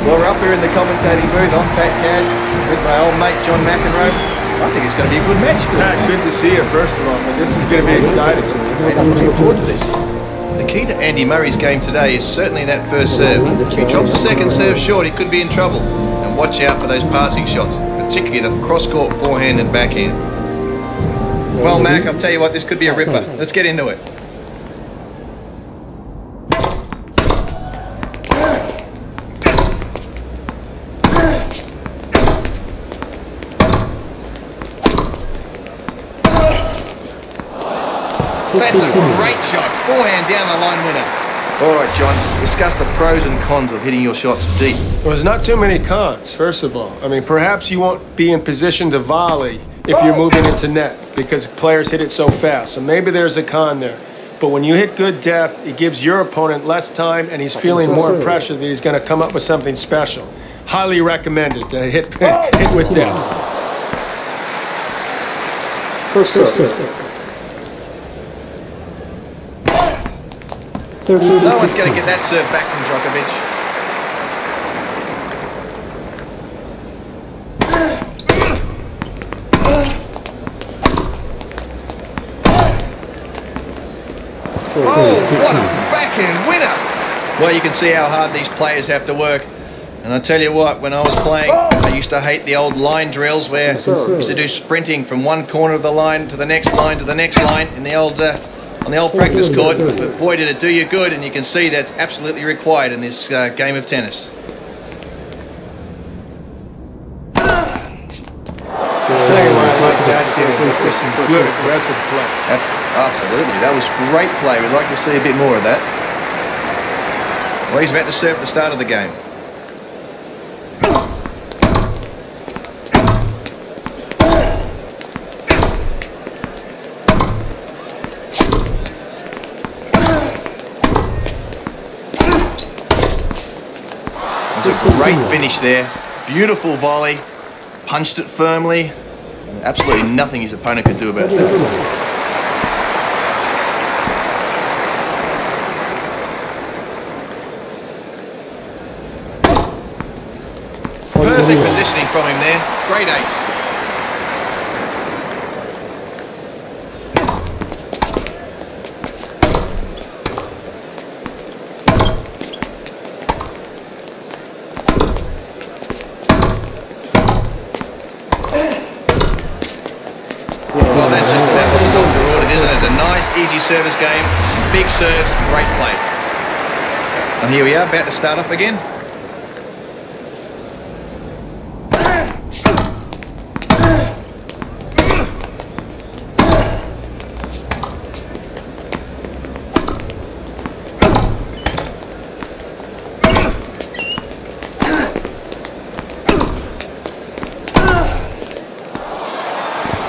Well, we're up here in the commentating booth. I'm Pat Cash with my old mate John McEnroe. I think it's going to be a good match today. Pat, good to see you, first of all. This is going to be exciting. And I'm looking forward to this. The key to Andy Murray's game today is certainly that first serve. If he drops the second serve short, he could be in trouble. And watch out for those passing shots, particularly the cross-court forehand and backhand. Well, Mac, I'll tell you what, this could be a ripper. Let's get into it. That's a great shot. Forehand down the line winner. All right, John, discuss the pros and cons of hitting your shots deep. Well, there's not too many cons, first of all. I mean, perhaps you won't be in position to volley if you're moving into net because players hit it so fast. So maybe there's a con there. But when you hit good depth, it gives your opponent less time and he's feeling more pressure that he's going to come up with something special. Highly recommended to hit with depth. First serve. 30. No one's going to get that serve back from Djokovic. Oh, what a backhand winner! Well, you can see how hard these players have to work. And I tell you what, when I was playing, I used to hate the old line drills where I used to do sprinting from one corner of the line to the next line to the next line in the old on the old practice court, but boy did it do you good, and you can see that's absolutely required in this game of tennis. I'll tell you what I like that game. There's some good aggressive play. Absolutely, that was great play. We'd like to see a bit more of that. Well, he's about to serve at the start of the game. Great finish there, beautiful volley, punched it firmly, and absolutely nothing his opponent could do about that. Perfect positioning from him there, great ace. Well, that's just about what the doctor ordered, isn't it? A nice, easy service game, big serves, great play. And here we are, about to start up again.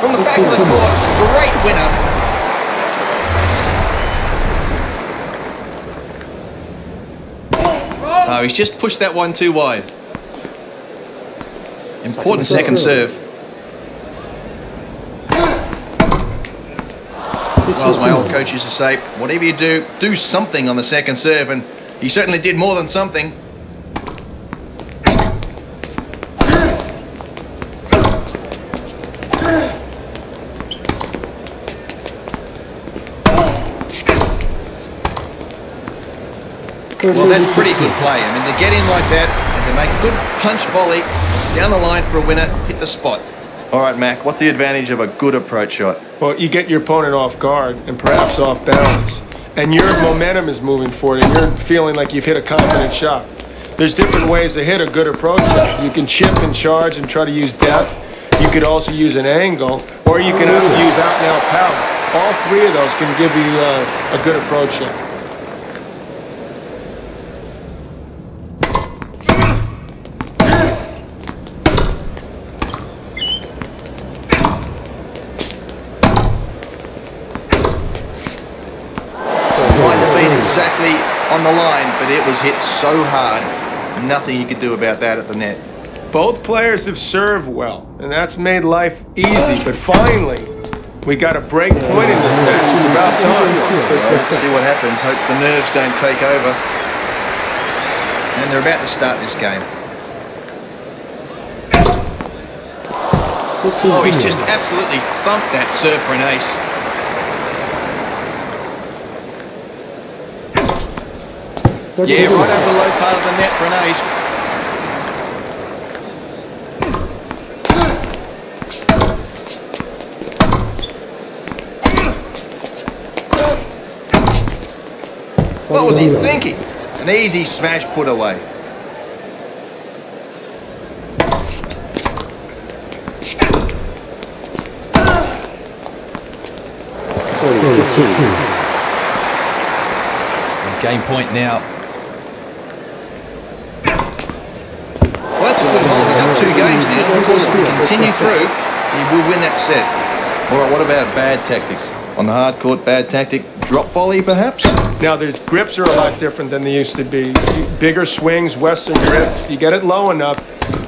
From the back of the court, great winner. Oh, he's just pushed that one too wide. Important second serve. Well, as my old coach used to say, whatever you do, do something on the second serve, and he certainly did more than something. Well, that's pretty good play. I mean, to get in like that and to make a good punch volley down the line for a winner, hit the spot. All right, Mac, what's the advantage of a good approach shot? Well, you get your opponent off guard and perhaps off balance. And your momentum is moving forward and you're feeling like you've hit a confident shot. There's different ways to hit a good approach shot. You can chip and charge and try to use depth. You could also use an angle, or you can use out and out power. All three of those can give you a good approach shot. Exactly on the line, but it was hit so hard, nothing you could do about that at the net. Both players have served well, and that's made life easy, but finally, we got a break point in this match. It's about time. Well, let's see what happens. Hope the nerves don't take over. And they're about to start this game. Oh, he's just absolutely thumped that serve for an ace. Yeah, right over the low part of the net for an ace. What was he thinking? An easy smash put away. And game point now. Well, that's a good hold. He's up 2 games now. Of course, if he can continue through, he will win that set. All right, what about bad tactics? On the hard court, bad tactic, drop volley perhaps? Now, their grips are a lot different than they used to be. Bigger swings, Western grip. You get it low enough.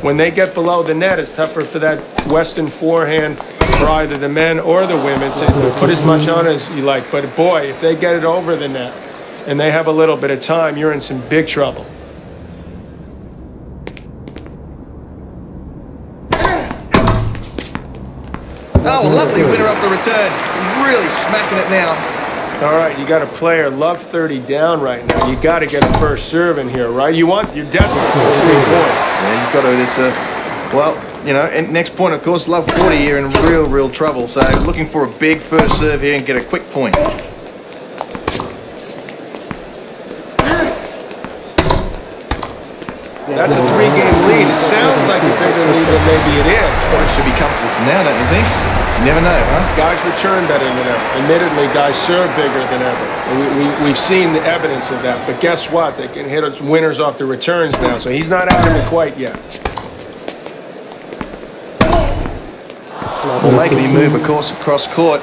When they get below the net, it's tougher for that Western forehand for either the men or the women to put as much on as you like. But boy, if they get it over the net and they have a little bit of time, you're in some big trouble. Oh, a lovely winner off the return. He's really smacking it now. All right, you got a player, love 30 down right now. You got to get a first serve in here, right? You're desperate for a 3-point. Yeah, you've got to. This, well, you know, and next point, of course, love 40 here in real trouble. So looking for a big first serve here and get a quick point. That's a 3-game lead. It sounds like a bigger lead than maybe it is. Well, it should be comfortable from now, don't you think? You never know, huh? Guys return better than ever. Admittedly, guys serve bigger than ever. We've seen the evidence of that. But guess what? They can hit winners off the returns now. So he's not out of it quite yet. Well, making him move across court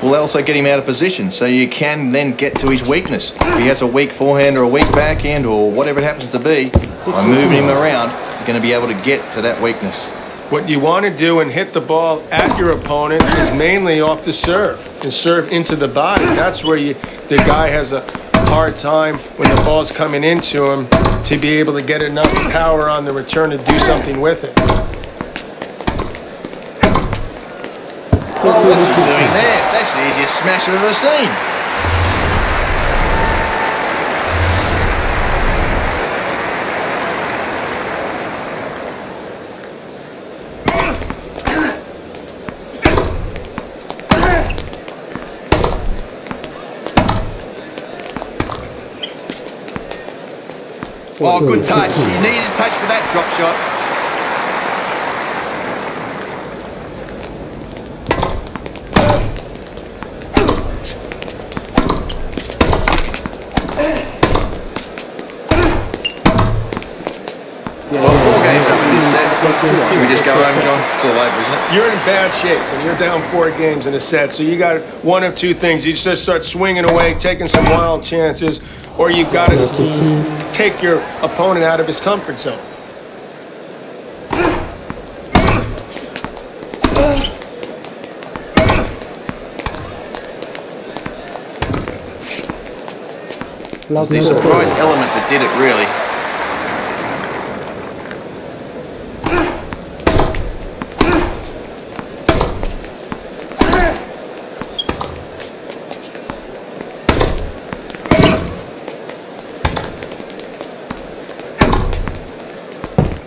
will also get him out of position. So you can then get to his weakness. If he has a weak forehand or a weak backhand or whatever it happens to be, by moving him around, you're going to be able to get to that weakness. What you want to do and hit the ball at your opponent is mainly off the serve and serve into the body. That's where the guy has a hard time when the ball's coming into him to be able to get enough power on the return to do something with it. Oh, what's he doing there? That's the easiest smash I've ever seen. Oh, good touch. You needed a touch for that drop shot. Well, 4 games up in this set. Here we just go home, John. It's all over, isn't it? You're in bad shape when you're down 4 games in a set. So you got one of 2 things. You just start swinging away, taking some wild chances, or you got to take your opponent out of his comfort zone. It was the surprise element that did it, really.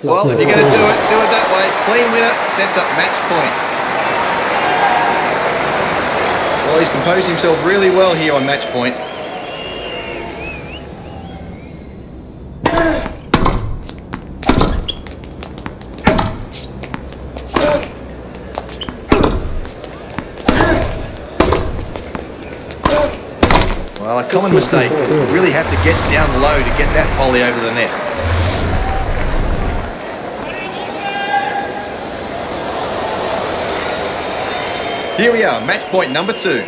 Well, if you're going to do it that way. Clean winner sets up match point. Well, he's composed himself really well here on match point. Well, a common mistake. You really have to get down low to get that volley over the net. Here we are, match point number 2.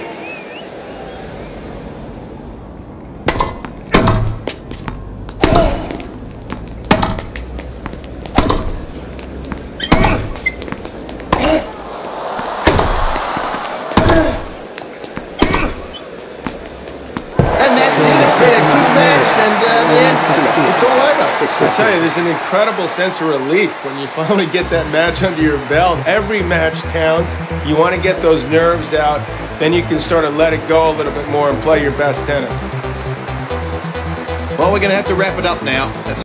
I tell you, there's an incredible sense of relief when you finally get that match under your belt. Every match counts. You want to get those nerves out. Then you can sort of let it go a little bit more and play your best tennis. Well, we're going to have to wrap it up now. That's